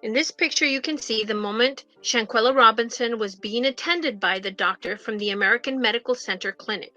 In this picture, you can see the moment Shanquella Robinson was being attended by the doctor from the American Medical Center clinic.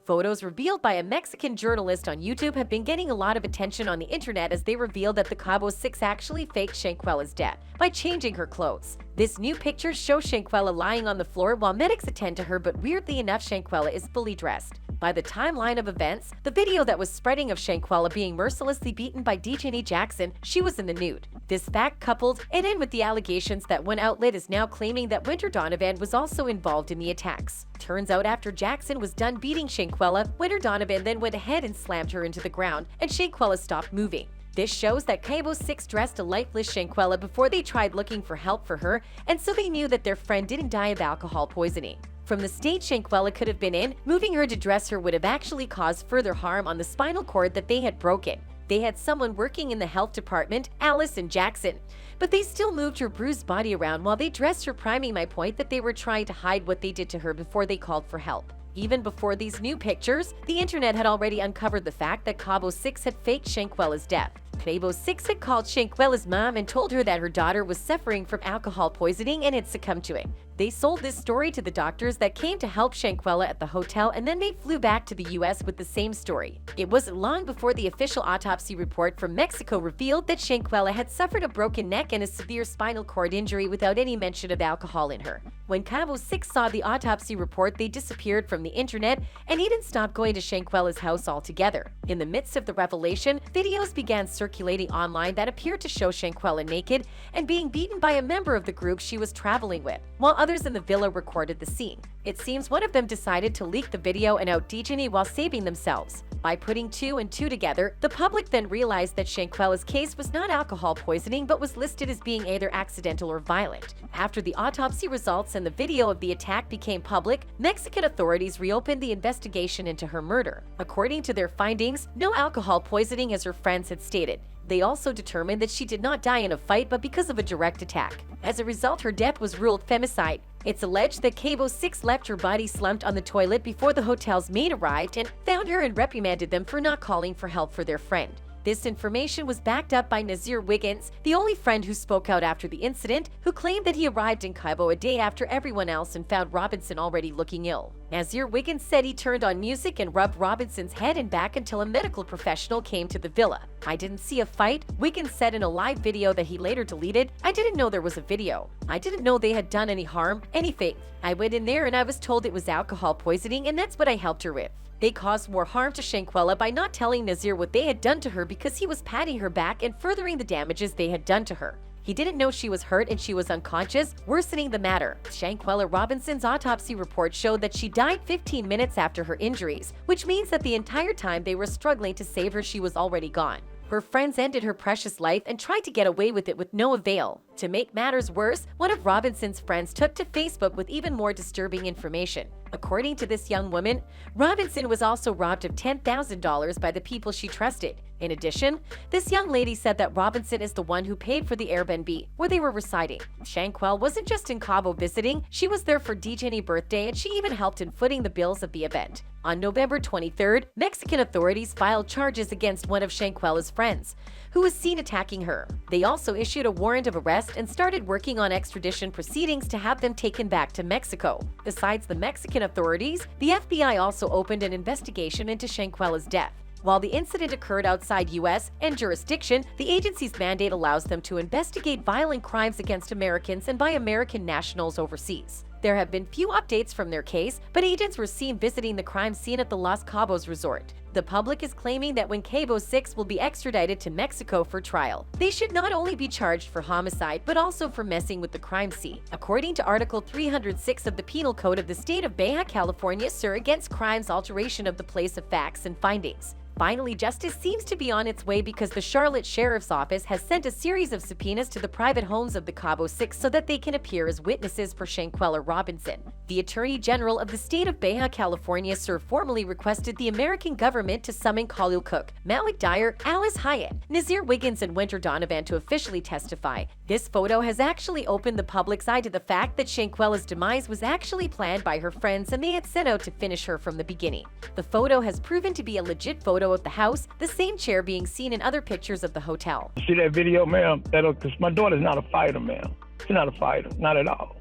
Photos revealed by a Mexican journalist on YouTube have been getting a lot of attention on the internet as they reveal that the Cabo 6 actually faked Shanquella's death by changing her clothes. This new picture shows Shanquella lying on the floor while medics attend to her, but weirdly enough, Shanquella is fully dressed. By the timeline of events, the video that was spreading of Shanquella being mercilessly beaten by Daejhanae Jackson, she was in the nude. This fact coupled it in with the allegations that one outlet is now claiming that Wenter Donovan was also involved in the attacks. Turns out after Jackson was done beating Shanquella, Wenter Donovan then went ahead and slammed her into the ground, and Shanquella stopped moving. This shows that Cabo 6 dressed a lifeless Shanquella before they tried looking for help for her, and so they knew that their friend didn't die of alcohol poisoning. From the state Shanquella could have been in, moving her to dress her would have actually caused further harm on the spinal cord that they had broken. They had someone working in the health department, Allison Jackson, but they still moved her bruised body around while they dressed her, priming my point that they were trying to hide what they did to her before they called for help. Even before these new pictures, the internet had already uncovered the fact that Cabo 6 had faked Shanquella's death. Cabo 6 had called Shanquella's mom and told her that her daughter was suffering from alcohol poisoning and had succumbed to it. They sold this story to the doctors that came to help Shanquella at the hotel, and then they flew back to the US with the same story. It wasn't long before the official autopsy report from Mexico revealed that Shanquella had suffered a broken neck and a severe spinal cord injury without any mention of alcohol in her. When Cabo 6 saw the autopsy report, they disappeared from the internet and even stopped going to Shanquella's house altogether. In the midst of the revelation, videos began circulating online that appeared to show Shanquella naked and being beaten by a member of the group she was traveling with, while others in the villa recorded the scene. It seems one of them decided to leak the video and out Daejhanae while saving themselves. By putting two and two together, the public then realized that Shanquella's case was not alcohol poisoning but was listed as being either accidental or violent. After the autopsy results and the video of the attack became public, Mexican authorities reopened the investigation into her murder. According to their findings, no alcohol poisoning as her friends had stated. They also determined that she did not die in a fight but because of a direct attack. As a result, her death was ruled femicide. It's alleged that Cabo 6 left her body slumped on the toilet before the hotel's maid arrived and found her and reprimanded them for not calling for help for their friend. This information was backed up by Nazir Wiggins, the only friend who spoke out after the incident, who claimed that he arrived in Cabo a day after everyone else and found Robinson already looking ill. Nazir Wiggins said he turned on music and rubbed Robinson's head and back until a medical professional came to the villa. "I didn't see a fight," Wiggins said in a live video that he later deleted. "I didn't know there was a video. I didn't know they had done any harm, anything. I went in there and I was told it was alcohol poisoning, and that's what I helped her with." They caused more harm to Shanquella by not telling Nazir what they had done to her because he was patting her back and furthering the damages they had done to her. He didn't know she was hurt and she was unconscious, worsening the matter. Shanquella Robinson's autopsy report showed that she died 15 minutes after her injuries, which means that the entire time they were struggling to save her, she was already gone. Her friends ended her precious life and tried to get away with it with no avail. To make matters worse, one of Robinson's friends took to Facebook with even more disturbing information. According to this young woman, Robinson was also robbed of $10,000 by the people she trusted. In addition, this young lady said that Robinson is the one who paid for the Airbnb where they were residing. Shanquella wasn't just in Cabo visiting, she was there for Daejhanae's birthday and she even helped in footing the bills of the event. On November 23rd, Mexican authorities filed charges against one of Shanquella's friends, who was seen attacking her. They also issued a warrant of arrest and started working on extradition proceedings to have them taken back to Mexico. Besides the Mexican authorities, the FBI also opened an investigation into Shanquella's death. While the incident occurred outside U.S. and jurisdiction, the agency's mandate allows them to investigate violent crimes against Americans and by American nationals overseas. There have been few updates from their case, but agents were seen visiting the crime scene at the Los Cabos resort. The public is claiming that when Cabo 6 will be extradited to Mexico for trial, they should not only be charged for homicide, but also for messing with the crime scene. According to Article 306 of the Penal Code of the State of Baja California, sir, against crimes alteration of the place of facts and findings. Finally, justice seems to be on its way because the Charlotte Sheriff's Office has sent a series of subpoenas to the private homes of the Cabo 6 so that they can appear as witnesses for Shanquella Robinson. The Attorney General of the state of Baja California, Sir, formally requested the American government to summon Khalil Cook, Malik Dyer, Alice Hyatt, Nazir Wiggins, and Wenter Donovan to officially testify. This photo has actually opened the public's eye to the fact that Shanquella's demise was actually planned by her friends and they had set out to finish her from the beginning. The photo has proven to be a legit photo of the house, the same chair being seen in other pictures of the hotel. See that video, ma'am? Because my daughter's not a fighter, ma'am. She's not a fighter, not at all.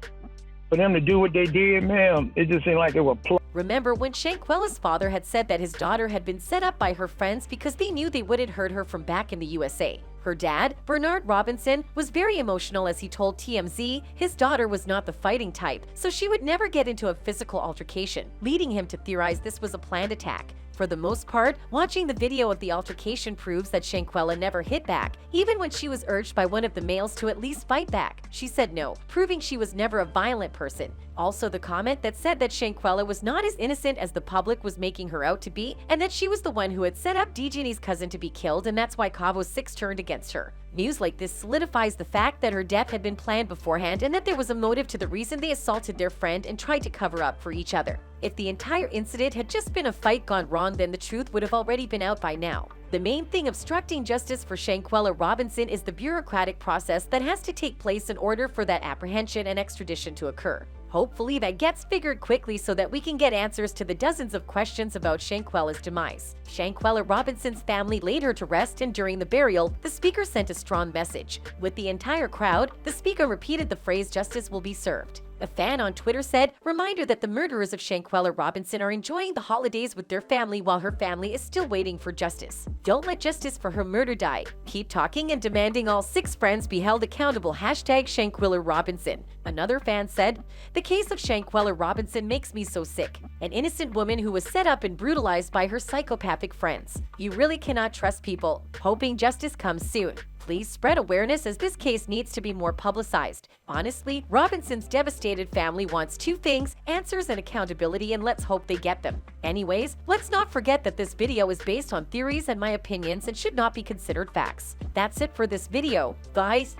For them to do what they did, ma'am, it just seemed like it was Remember when Shanquella's father had said that his daughter had been set up by her friends because they knew they wouldn't hurt her from back in the USA. Her dad, Bernard Robinson, was very emotional as he told TMZ his daughter was not the fighting type, so she would never get into a physical altercation, leading him to theorize this was a planned attack. For the most part, watching the video of the altercation proves that Shanquella never hit back, even when she was urged by one of the males to at least fight back. She said no, proving she was never a violent person. Also, the comment that said that Shanquella was not as innocent as the public was making her out to be, and that she was the one who had set up Daejhanae's cousin to be killed, and that's why Cabo 6 turned against her. News like this solidifies the fact that her death had been planned beforehand and that there was a motive to the reason they assaulted their friend and tried to cover up for each other. If the entire incident had just been a fight gone wrong, then the truth would have already been out by now. The main thing obstructing justice for Shanquella Robinson is the bureaucratic process that has to take place in order for that apprehension and extradition to occur. Hopefully that gets figured quickly so that we can get answers to the dozens of questions about Shanquella's demise. Shanquella Robinson's family laid her to rest, and during the burial, the speaker sent a strong message. With the entire crowd, the speaker repeated the phrase, "Justice will be served." A fan on Twitter said, "Reminder that the murderers of Shanquella Robinson are enjoying the holidays with their family while her family is still waiting for justice. Don't let justice for her murder die. Keep talking and demanding all 6 friends be held accountable. #Shanquella Robinson." Another fan said, "The case of Shanquella Robinson makes me so sick. An innocent woman who was set up and brutalized by her psychopathic friends. You really cannot trust people. Hoping justice comes soon. Please spread awareness as this case needs to be more publicized. Honestly, Robinson's devastated family wants 2 things, answers and accountability, and let's hope they get them." Anyways, let's not forget that this video is based on theories and my opinions and should not be considered facts. That's it for this video, guys.